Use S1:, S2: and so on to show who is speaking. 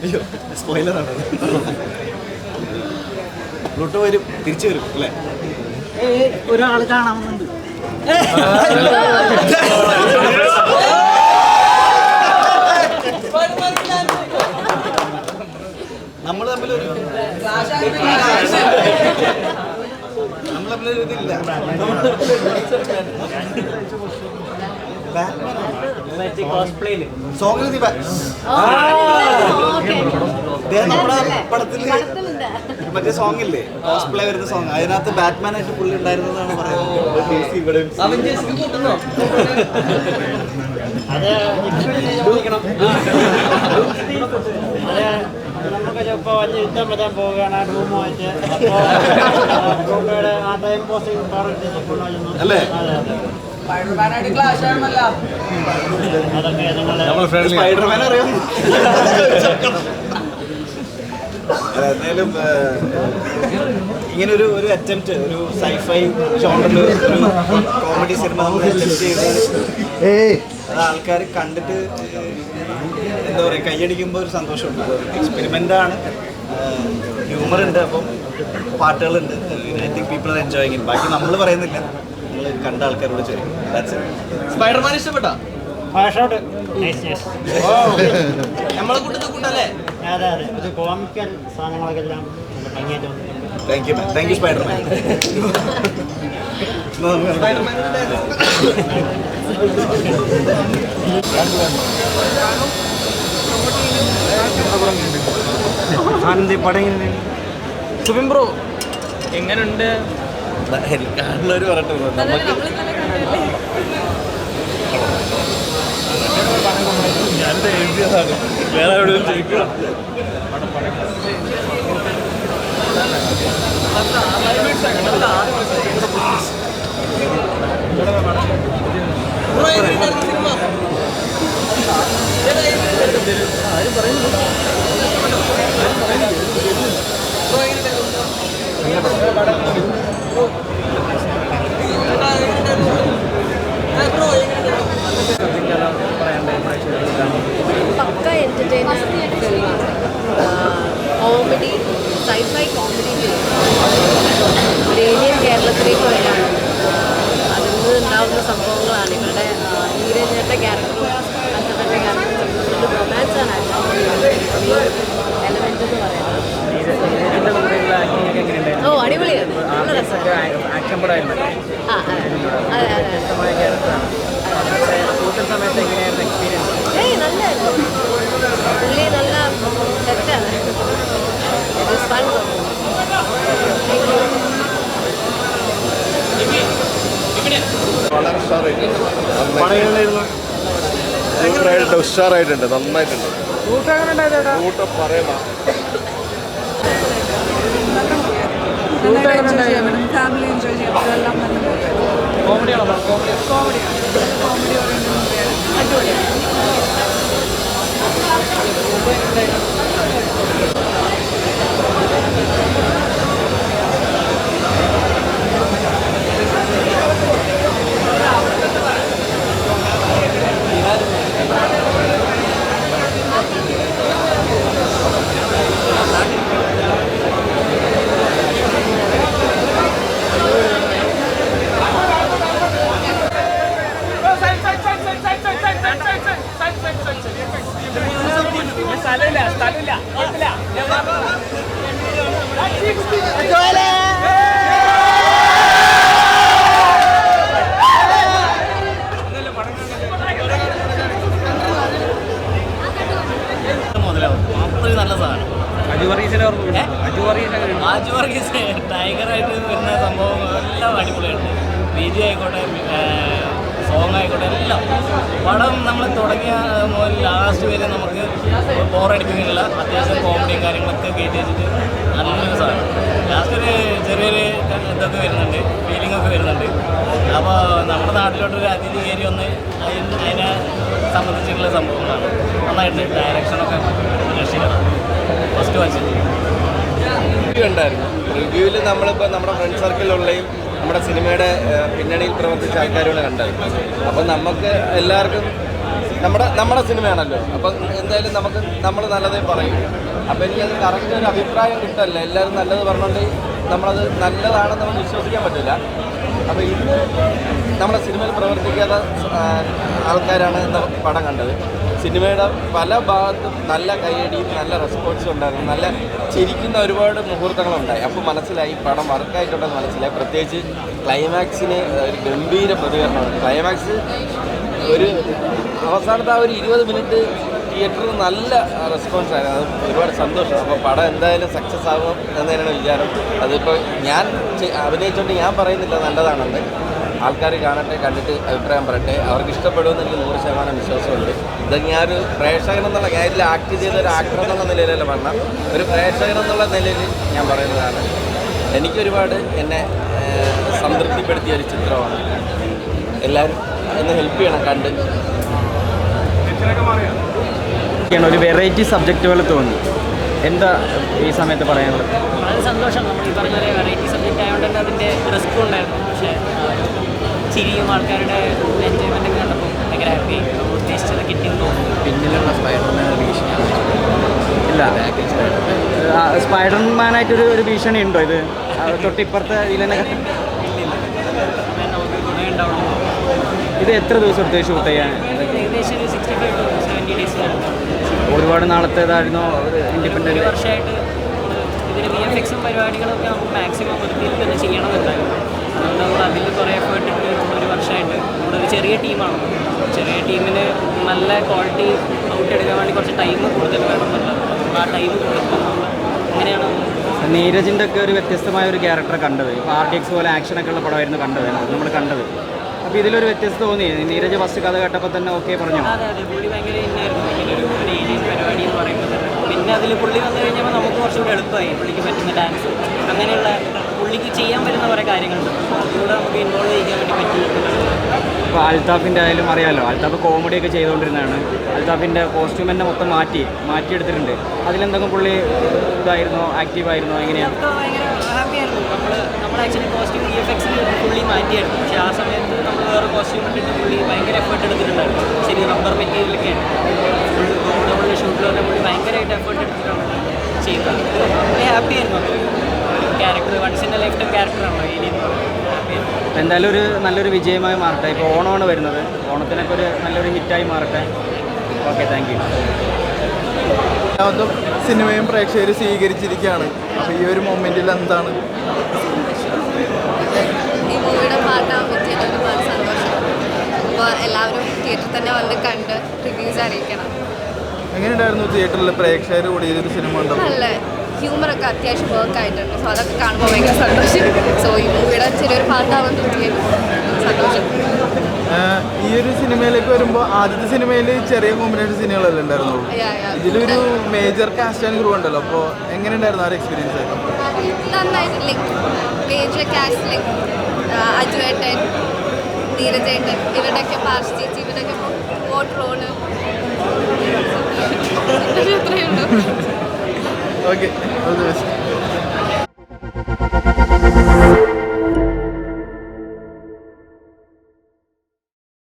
S1: അയ്യോ സ്പോയിലറാണ്. പ്ലൂട്ടോ വരും, തിരിച്ചു വരും അല്ലേ?
S2: ഒരാൾ കാണാമെന്നുണ്ട്.
S1: നമ്മൾ തമ്മിലൊരു ഇതില്ല. സോങ്ങിൽ നമ്മുടെ പടത്തിൽ മറ്റേ സോങ് ഇല്ലേ, കോസ്പ്ലേ വരുന്ന സോങ്, അതിനകത്ത് ബാറ്റ്മാൻ ആയിട്ട് പുള്ളി ഉണ്ടായിരുന്നതാണ് പറയുന്നത്.
S2: നമുക്ക് ചിലപ്പോൾ വലിയ യുദ്ധം വരാൻ പോവുകയാണ് റൂമുമായിട്ട്. അപ്പോൾ ആ ടൈം പോസ്റ്റിംഗ്
S1: അല്ലേ?
S2: അതൊക്കെ
S1: സ്പൈഡർമാൻ അറിയാം. എന്തായാലും ഇങ്ങനെ ഒരു അറ്റംപ്റ്റ്, ഒരു സൈഫൈ ജോണറിൽ ഒരു കോമഡി സിനിമ നമ്മൾ അറ്റംപ്റ്റ് ചെയ്ത് അത് ആൾക്കാർ കണ്ടിട്ട് എന്താ പറയുക, കൈയടിക്കുമ്പോൾ ഒരു സന്തോഷമുണ്ട്. എക്സ്പെരിമെൻ്റാണ്, ഹ്യൂമറുണ്ട്, അപ്പം പാട്ടുകളുണ്ട്. I think people are enjoying it. ബാക്കി നമ്മൾ പറയുന്നില്ല, നമ്മൾ കണ്ട ആൾക്കാരോട് ചോദിക്കും.
S3: സ്പൈഡർമാൻ ഇഷ്ടപ്പെട്ടോ? നമ്മളെ കൂട്ടല്ലേ?
S2: അതെ അതെ, ഒരു കോമിക്കൽ സാധനങ്ങളൊക്കെ എല്ലാം ഭംഗിയായിട്ട് വന്നിട്ടുണ്ട്.
S1: Thank you spiderman.
S3: Subin bro എങ്ങനെയുണ്ട്?
S1: കാണുന്നവർ പറഞ്ഞിട്ട് ഞാനിത് എഴുതിയതാണ്, വേറെ എവിടെയും ചോദിക്കുക.
S4: പക്ക എൻ്റർടൈൻമെൻറ്റ് ഫിലിമാണ്. Comedy, scifi comedy film. ഒരു ഏലിയൻ കേരളത്തിലേക്ക് വരികയാണ്. അതിൽ നിന്ന് ഉണ്ടാകുന്ന സംഭവങ്ങളാണ് ഇവരുടെ നീരജേട്ട ക്യാരക്ടറും അച്ഛൻ്റെ ക്യാരക്ടറും. ഒരു റൊമാൻസാണ് എലമെൻ്റ് എന്ന് പറയുന്നത്. ഓ അടിപൊളിയാണ്, നല്ല രസമാണ്. ആ അതെ അതെ അതെ. ഏയ് നല്ലതായിരുന്നു, പുള്ളി നല്ല സെറ്റാണ്. It is fun.
S5: വളരെ ഉഷാറായിട്ടുണ്ട്, നന്നായിട്ടുണ്ട്. കൂട്ടം പറയണം.
S6: ഫാമിലി എൻജോയ് ചെയ്യാം. എല്ലാം നല്ല
S3: കോമഡിയാണോ?
S6: കോമഡി ഓറിയന്റഡ് മൂവിയാണ്. അടിപൊളിയാണ്.
S3: ആജു വർഗീസ് ടൈഗറായിട്ട് വരുന്ന സംഭവം എല്ലാം അടിപൊളിയാണ്. ബീജി ആയിക്കോട്ടെ, സോങ് ആയിക്കോട്ടെ, എല്ലാം പടം നമ്മൾ തുടങ്ങിയ മുതൽ ലാസ്റ്റ് വരെ നമുക്ക് ബോറടിപ്പിക്കുന്നില്ല. അത്യാവശ്യം കോമഡിയും കാര്യങ്ങളൊക്കെ കയറ്റി വെച്ചിട്ട് നല്ലൊരു സാധനം. ലാസ്റ്റ് ഒരു ചെറിയൊരു ഇതൊക്കെ വരുന്നുണ്ട്, ഫീലിംഗ് ഒക്കെ വരുന്നുണ്ട്. അപ്പോൾ നമ്മുടെ നാട്ടിലോട്ടൊരു അതിഥി കയറി വന്ന് അതിനെ സംബന്ധിച്ചിട്ടുള്ള സംഭവങ്ങളാണ്. നന്നായിട്ട് ഡയറക്ഷനൊക്കെ രക്ഷിക്കണം. ഫസ്റ്റ് വാച്ച്
S5: ഉണ്ടായിരുന്നു. റിവ്യൂവിൽ നമ്മളിപ്പോൾ നമ്മുടെ ഫ്രണ്ട് സർക്കിളിലുള്ളയും നമ്മുടെ സിനിമയുടെ പിന്നണിയിൽ പ്രവർത്തിച്ച ആൾക്കാരോട് കണ്ടത്. അപ്പം നമുക്ക് എല്ലാവർക്കും നമ്മുടെ സിനിമയാണല്ലോ. അപ്പം എന്തായാലും നമ്മൾ നല്ലതേ പറയും. അപ്പം എനിക്കത് കറക്റ്റ് ഒരു അഭിപ്രായം കിട്ടല്ല. എല്ലാവരും നല്ലത് പറഞ്ഞുകൊണ്ട് നമ്മളത് നല്ലതാണെന്ന് നമുക്ക് വിശ്വസിക്കാൻ പറ്റില്ല. അപ്പോൾ ഇന്ന് നമ്മുടെ സിനിമയിൽ പ്രവർത്തിക്കാത്ത ആൾക്കാരാണ് പടം കണ്ടത്. സിനിമയുടെ പല ഭാഗത്തും നല്ല കയ്യടിയും നല്ല റെസ്പോൺസും ഉണ്ടായിരുന്നു. നല്ല ചിരിക്കുന്ന ഒരുപാട് മുഹൂർത്തങ്ങളുണ്ടായി. അപ്പോൾ മനസ്സിലായി പടം വർക്കായിട്ടുണ്ടെന്ന് മനസ്സിലായി. പ്രത്യേകിച്ച് ക്ലൈമാക്സിന് ഒരു ഗംഭീര പ്രതികരണമാണ്. ക്ലൈമാക്സ് ഒരു അവസാനത്തെ ആ ഒരു 20 മിനിറ്റ് തിയേറ്ററിൽ നല്ല റെസ്പോൺസ് ആയിരുന്നു. അത് ഒരുപാട് സന്തോഷം. അപ്പോൾ പടം എന്തായാലും സക്സസ് ആകും എന്ന് തന്നെയാണ് വിചാരം. അതിപ്പോൾ ഞാൻ അഭിനയിച്ചുകൊണ്ട് ഞാൻ പറയുന്നില്ല നല്ലതാണെന്ന്. ആൾക്കാർ കാണട്ടെ, കണ്ടിട്ട് അഭിപ്രായം പറയട്ടെ. അവർക്ക് ഇഷ്ടപ്പെടുമെന്ന് എനിക്ക് 100% വിശ്വാസമുണ്ട്. ഇത് ഞാനൊരു പ്രേക്ഷകനെന്നുള്ള, ഞാൻ ഇതിൽ ആക്ട് ചെയ്ത ഒരു ആക്ടർ എന്നുള്ള നിലയിലല്ല പറഞ്ഞാൽ, ഒരു പ്രേക്ഷകനെന്നുള്ള നിലയിൽ ഞാൻ പറയുന്നതാണ്. എനിക്കൊരുപാട് എന്നെ സംതൃപ്തിപ്പെടുത്തിയ ഒരു ചിത്രമാണ്. എല്ലാവരും എന്നെ ഹെൽപ്പ് ചെയ്യണം കണ്ട്.
S7: ഒരു വെറൈറ്റി സബ്ജക്റ്റ് പോലെ തോന്നി. എന്താ ഈ സമയത്ത് പറയാനുള്ളത്?
S3: വളരെ സന്തോഷം. നമ്മൾ ഈ പറഞ്ഞ പോലെ വെറൈറ്റി സബ്ജക്റ്റ് ആയതുകൊണ്ട് തന്നെ അതിൻ്റെ റിസ്ക് ഉണ്ടായിരുന്നു. പക്ഷേ ചിരിയും ആൾക്കാരുടെ എൻജോയ്മെൻറ്റൊക്കെ കണ്ടപ്പോൾ ഭയങ്കര ഹാപ്പി. ഉദ്ദേശിച്ചത് കിട്ടിയെന്ന് തോന്നുന്നു.
S4: പിന്നിലുള്ള സ്പൈഡർമാൻ ഭീഷണിയാണ്.
S7: ഇല്ല, സ്പൈഡർമാനായിട്ടൊരു ഭീഷണി ഉണ്ടോ? ഇത് തൊട്ടിപ്പുറത്തെ ഇതിൽ തന്നെ
S3: നമുക്ക് ഗുണമുണ്ടാവുള്ളൂ.
S7: ഇത് എത്ര ദിവസം എടുത്ത് ഷൂട്ട് ചെയ്യാൻ?
S3: ഏകദേശം ഒരു 65 to 70 ഡേയ്സിലാണ്.
S7: ഒരുപാട് നാളത്തേതായിരുന്നോ ഇൻഡിപെൻഡൻ്റ്?
S3: ഒരു വർഷമായിട്ട് ഇതിന് VFX പരിപാടികളൊക്കെ നമുക്ക് മാക്സിമം വൃത്തിയിൽ തന്നെ ചെയ്യണമെന്നുണ്ടായിരുന്നു. അതുകൊണ്ട് നമ്മൾ അതിൽ കുറേ എഫേർട്ട് ഇട്ട് ഒരു വർഷമായിട്ട് നമ്മളൊരു ചെറിയ ടീമാണ്. ചെറിയ ടീമിന് നല്ല ക്വാളിറ്റി ഔട്ട് എടുക്കാൻ വേണ്ടി കുറച്ച് ടൈം കൂടുതൽ വേണമെന്നുള്ളത്. ആ ടൈം കൊടുക്കുന്നത് അങ്ങനെയാണ്.
S7: നീരജിൻ്റെ ഒക്കെ ഒരു വ്യത്യസ്തമായ ഒരു ക്യാരക്ടറെ കണ്ടത്. ഇപ്പോൾ RDX പോലെ ആക്ഷനൊക്കെ ഉള്ള പടമായിരുന്നു നമ്മൾ കണ്ടത്. അപ്പോൾ ഇതിലൊരു വ്യത്യസ്തത തോന്നി. നീരജ് ഫസ്റ്റ് കഥ കേട്ടപ്പോൾ തന്നെ ഓക്കെ പറഞ്ഞു.
S3: അതെ, പുള്ളി ഭയങ്കര ഇന്നായിരുന്നു. ഇങ്ങനെ ഒരു ഏരിയൻ പരിപാടി എന്ന് പറയുമ്പോൾ തന്നെ. പിന്നെ അതിൽ പുള്ളി വന്നു കഴിഞ്ഞപ്പോൾ നമുക്ക് കുറച്ചുകൂടി എളുപ്പമായി. പുള്ളിക്ക് പറ്റുന്ന ഡാൻസ്, അങ്ങനെയുള്ള പുള്ളിക്ക് ചെയ്യാൻ പറ്റുന്ന കുറേ കാര്യങ്ങളുണ്ട്. അതിലൂടെ നമുക്ക് ഇൻവോൾവ് ചെയ്യാൻ വേണ്ടി പറ്റി.
S7: ഇപ്പോൾ അൽത്താഫിൻ്റെ ആയാലും അറിയാമല്ലോ, അൽത്താഫ് കോമഡിയൊക്കെ ചെയ്തുകൊണ്ടിരുന്നതാണ്. അൽത്താഫിൻ്റെ കോസ്റ്റ്യൂം തന്നെ മൊത്തം മാറ്റിയെടുത്തിട്ടുണ്ട്. അതിലെന്തെങ്കിലും പുള്ളി ഇതായിരുന്നോ, ആക്റ്റീവായിരുന്നോ, എങ്ങനെയാണ്?
S3: ഭയങ്കര ഹാപ്പിയായിരുന്നു. നമ്മൾ ആക്ച്വലി കോസ്റ്റ്യൂം VFX പുള്ളി മാറ്റിയായിരുന്നു. പക്ഷേ ആ സമയത്ത് നമ്മൾ വേറെ കോസ്റ്റ്യൂം ഇട്ടിട്ട് പുള്ളി ഭയങ്കര എഫേർട്ട് എടുത്തിട്ടുണ്ടായിരുന്നു. ശരി, റബ്ബർ മെറ്റീരിയലൊക്കെയാണ് ഫുൾ ഗോഡൗണിലെ ഷൂട്ടിലൊക്കെ പുള്ളി ഭയങ്കരമായിട്ട് എഫേർട്ട് എടുത്തിട്ടാണ് ചെയ്യുന്നത്. പുള്ളി ഹാപ്പിയായിരുന്നു. ഒരു character once in a lifetime ക്യാരക്ടറാണല്ലോ ഏലിയൻ. ഹാപ്പിയായിരുന്നു.
S7: എന്തായാലും ഒരു നല്ലൊരു വിജയമായി മാറട്ടെ. ഇപ്പോൾ ഓണമാണ് വരുന്നത്. ഓണത്തിനൊക്കെ ഒരു നല്ലൊരു ഹിറ്റായി മാറട്ടെ. Okay, thank you.
S1: സിനിമയും പ്രേക്ഷകർ സ്വീകരിച്ചിരിക്കുകയാണ്. അപ്പോൾ ഈ ഒരു മൊമെൻറ്റിൽ എന്താണ്?
S8: ഈ മൂവിയുടെ പാട്ടാൻ പറ്റിയത് ഒരുപാട് സന്തോഷം. അപ്പോൾ എല്ലാവരും തിയേറ്ററിൽ തന്നെ വന്ന് കണ്ട് റിവ്യൂസ് അറിയിക്കണം.
S1: എങ്ങനെയുണ്ടായിരുന്നു തിയേറ്ററിൽ പ്രേക്ഷകർ കൂടി ഇതൊരു സിനിമ ഉണ്ടോ?
S8: നല്ല ഹ്യൂമറൊക്കെ അത്യാവശ്യം വർക്ക് ആയിട്ടുണ്ട്. സോ അതൊക്കെ കാണുമ്പോൾ ഭയങ്കര സന്തോഷം. സോ ഈ മൂവിയുടെ ചെറിയൊരു പാട്ടാവാൻ പറ്റിയത് സന്തോഷം.
S1: ഈ ഒരു സിനിമയിലേക്ക് വരുമ്പോൾ ആദ്യത്തെ സിനിമയിൽ ചെറിയ കോമ്പിനേഷൻ സീനുകളല്ലേ ഉണ്ടായിരുന്നുള്ളൂ. ഇതിലൊരു മേജർ കാസ്റ്റ് ആൻഡ് ക്രൂ ഉണ്ടല്ലോ. അപ്പോൾ എങ്ങനെയുണ്ടായിരുന്നു ആ ഒരു എക്സ്പീരിയൻസ്?
S8: നന്നായിട്ട് മേജർ കാസ്റ്റ് അജുവേട്ടൻ, നീരജേട്ടൻ, ഇവരുടെയൊക്കെ പാർഷ് ചേച്ചി, ഇവരുടെയൊക്കെ വോട്ട് റോള് അത്രയേ ഉള്ളൂ.
S1: Okay, all the best.